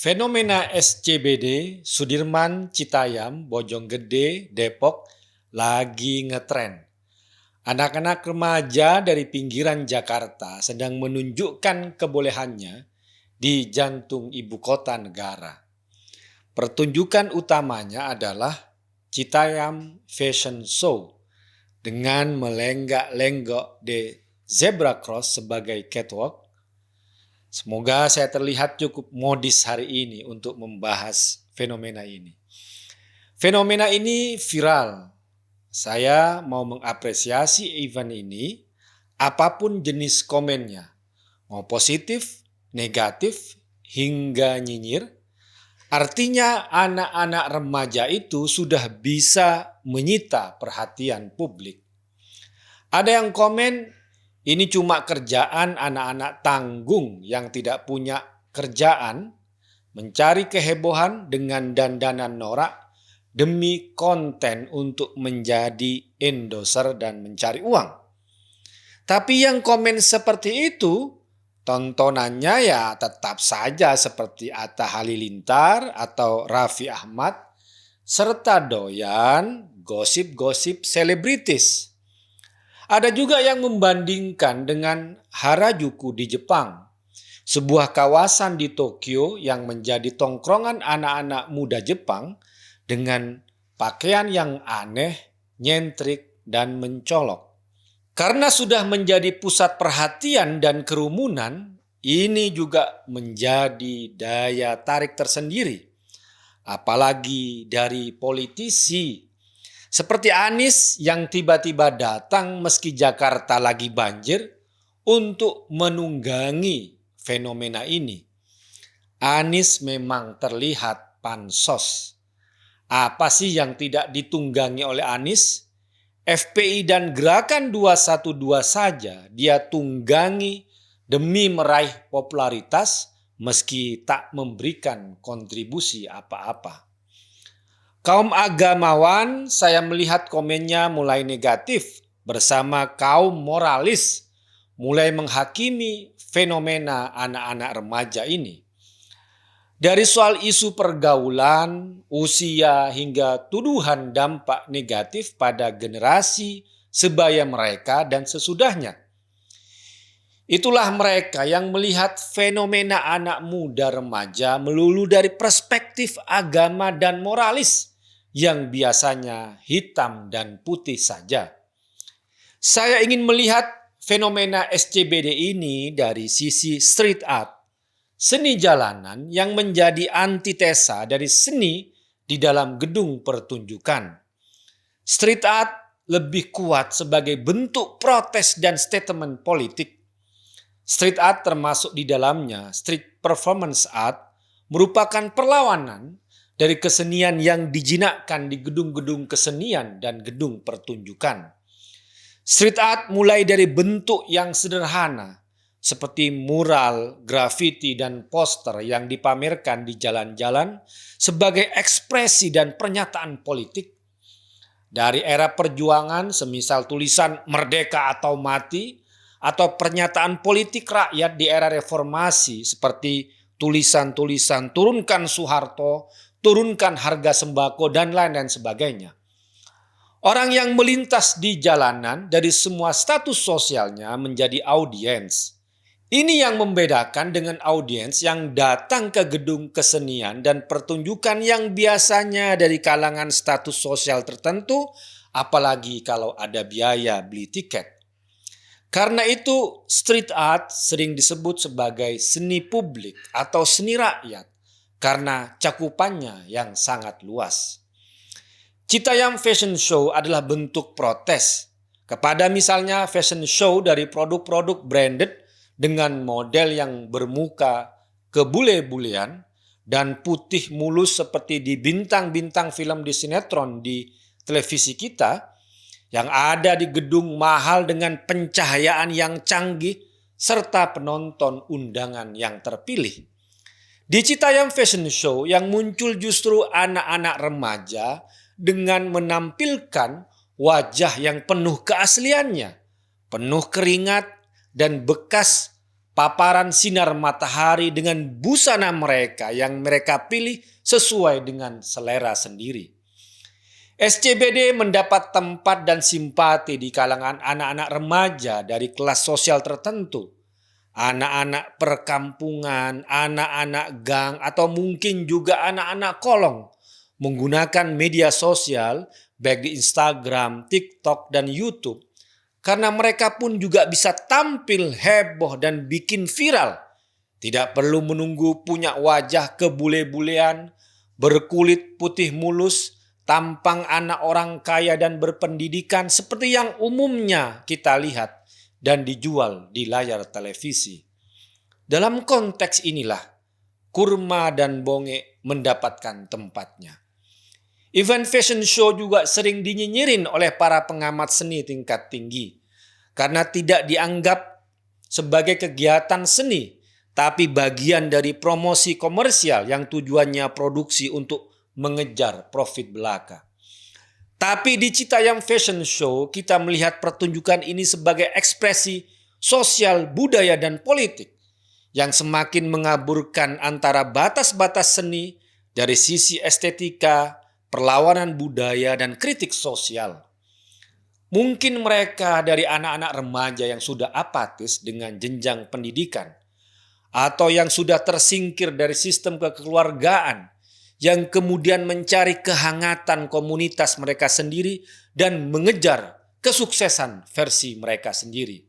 Fenomena SCBD, Sudirman, Citayam, Bojonggede, Depok lagi ngetren. Anak-anak remaja dari pinggiran Jakarta sedang menunjukkan kebolehannya di jantung ibu kota negara. Pertunjukan utamanya adalah Citayam Fashion Show dengan melenggak-lenggok di zebra cross sebagai catwalk. Semoga saya terlihat cukup modis hari ini untuk membahas fenomena ini. Fenomena ini viral. Saya mau mengapresiasi event ini, apapun jenis komennya, mau positif, negatif, hingga nyinyir. Artinya anak-anak remaja itu sudah bisa menyita perhatian publik. Ada yang komen, ini cuma kerjaan anak-anak tanggung yang tidak punya kerjaan, mencari kehebohan dengan dandanan norak demi konten untuk menjadi endorser dan mencari uang. Tapi yang komen seperti itu, tontonannya ya tetap saja seperti Atta Halilintar atau Raffi Ahmad, serta doyan gosip-gosip selebritis. Ada juga yang membandingkan dengan Harajuku di Jepang, sebuah kawasan di Tokyo yang menjadi tongkrongan anak-anak muda Jepang dengan pakaian yang aneh, nyentrik, dan mencolok. Karena sudah menjadi pusat perhatian dan kerumunan, ini juga menjadi daya tarik tersendiri. Apalagi dari politisi seperti Anies yang tiba-tiba datang meski Jakarta lagi banjir untuk menunggangi fenomena ini. Anies memang terlihat pansos. Apa sih yang tidak ditunggangi oleh Anies? FPI dan Gerakan 212 saja dia tunggangi demi meraih popularitas meski tak memberikan kontribusi apa-apa. Kaum agamawan saya melihat komennya mulai negatif bersama kaum moralis mulai menghakimi fenomena anak-anak remaja ini. Dari soal isu pergaulan, usia hingga tuduhan dampak negatif pada generasi sebaya mereka dan sesudahnya. Itulah mereka yang melihat fenomena anak muda remaja melulu dari perspektif agama dan moralis yang biasanya hitam dan putih saja. Saya ingin melihat fenomena SCBD ini dari sisi street art, seni jalanan yang menjadi antitesa dari seni di dalam gedung pertunjukan. Street art lebih kuat sebagai bentuk protes dan statement politik. Street art termasuk di dalamnya street performance art merupakan perlawanan dari kesenian yang dijinakkan di gedung-gedung kesenian dan gedung pertunjukan. Street art mulai dari bentuk yang sederhana, seperti mural, grafiti, dan poster yang dipamerkan di jalan-jalan sebagai ekspresi dan pernyataan politik. Dari era perjuangan, semisal tulisan "Merdeka atau Mati", atau pernyataan politik rakyat di era reformasi seperti tulisan-tulisan "Turunkan Soeharto", "Turunkan harga sembako", dan lain-lain sebagainya. Orang yang melintas di jalanan dari semua status sosialnya menjadi audiens. Ini yang membedakan dengan audiens yang datang ke gedung kesenian dan pertunjukan yang biasanya dari kalangan status sosial tertentu, apalagi kalau ada biaya beli tiket. Karena itu, street art sering disebut sebagai seni publik atau seni rakyat karena cakupannya yang sangat luas. Citayam Fashion Show adalah bentuk protes kepada misalnya fashion show dari produk-produk branded dengan model yang bermuka kebule-bulean dan putih mulus seperti di bintang-bintang film di sinetron di televisi kita, yang ada di gedung mahal dengan pencahayaan yang canggih serta penonton undangan yang terpilih. Di Citayam Fashion Show yang muncul justru anak-anak remaja dengan menampilkan wajah yang penuh keasliannya, penuh keringat dan bekas paparan sinar matahari dengan busana mereka yang mereka pilih sesuai dengan selera sendiri. SCBD mendapat tempat dan simpati di kalangan anak-anak remaja dari kelas sosial tertentu. Anak-anak perkampungan, anak-anak gang, atau mungkin juga anak-anak kolong menggunakan media sosial baik di Instagram, TikTok, dan YouTube. Karena mereka pun juga bisa tampil heboh dan bikin viral. Tidak perlu menunggu punya wajah kebule-bulean, berkulit putih mulus, tampang anak orang kaya dan berpendidikan seperti yang umumnya kita lihat dan dijual di layar televisi. Dalam konteks inilah, kurma dan bonge mendapatkan tempatnya. Event fashion show juga sering dinyinyirin oleh para pengamat seni tingkat tinggi karena tidak dianggap sebagai kegiatan seni, tapi bagian dari promosi komersial yang tujuannya produksi untuk mengejar profit belaka. Tapi di Citayam Fashion Show kita melihat pertunjukan ini sebagai ekspresi sosial, budaya, dan politik yang semakin mengaburkan antara batas-batas seni dari sisi estetika, perlawanan budaya, dan kritik sosial. Mungkin mereka dari anak-anak remaja yang sudah apatis dengan jenjang pendidikan atau yang sudah tersingkir dari sistem kekeluargaan yang kemudian mencari kehangatan komunitas mereka sendiri dan mengejar kesuksesan versi mereka sendiri.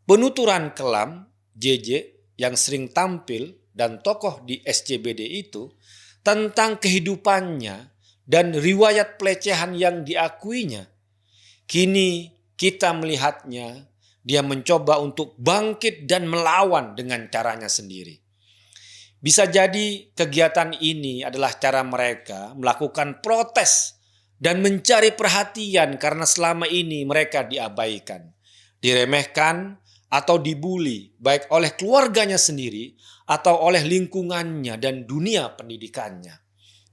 Penuturan kelam JJ yang sering tampil dan tokoh di SCBD itu tentang kehidupannya dan riwayat pelecehan yang diakuinya. Kini kita melihatnya, dia mencoba untuk bangkit dan melawan dengan caranya sendiri. Bisa jadi kegiatan ini adalah cara mereka melakukan protes dan mencari perhatian karena selama ini mereka diabaikan, diremehkan, atau dibully baik oleh keluarganya sendiri atau oleh lingkungannya dan dunia pendidikannya.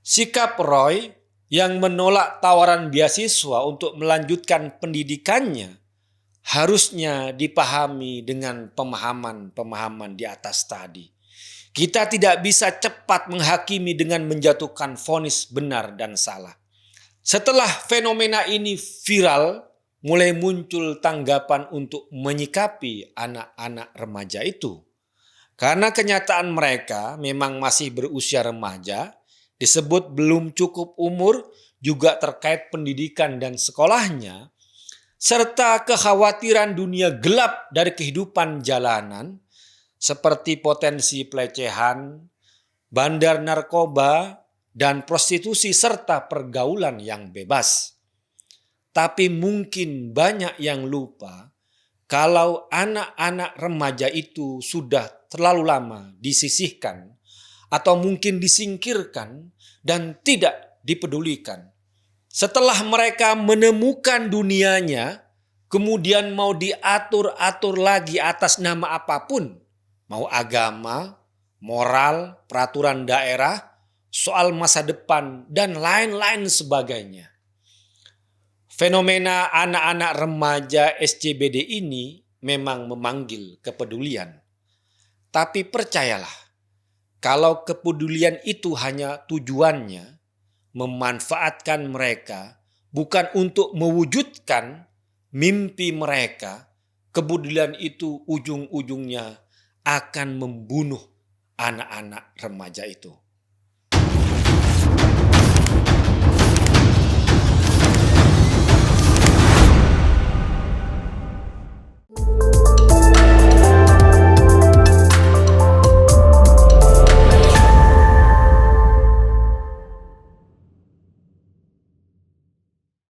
Sikap Roy yang menolak tawaran beasiswa untuk melanjutkan pendidikannya harusnya dipahami dengan pemahaman-pemahaman di atas tadi. Kita tidak bisa cepat menghakimi dengan menjatuhkan vonis benar dan salah. Setelah fenomena ini viral, mulai muncul tanggapan untuk menyikapi anak-anak remaja itu. Karena kenyataan mereka memang masih berusia remaja, disebut belum cukup umur, juga terkait pendidikan dan sekolahnya, serta kekhawatiran dunia gelap dari kehidupan jalanan, seperti potensi pelecehan, bandar narkoba, dan prostitusi serta pergaulan yang bebas. Tapi mungkin banyak yang lupa kalau anak-anak remaja itu sudah terlalu lama disisihkan atau mungkin disingkirkan dan tidak dipedulikan. Setelah mereka menemukan dunianya, kemudian mau diatur-atur lagi atas nama apapun, mau agama, moral, peraturan daerah, soal masa depan, dan lain-lain sebagainya. Fenomena anak-anak remaja SCBD ini memang memanggil kepedulian. Tapi percayalah, kalau kepedulian itu hanya tujuannya memanfaatkan mereka, bukan untuk mewujudkan mimpi mereka, kepedulian itu ujung-ujungnya akan membunuh anak-anak remaja itu.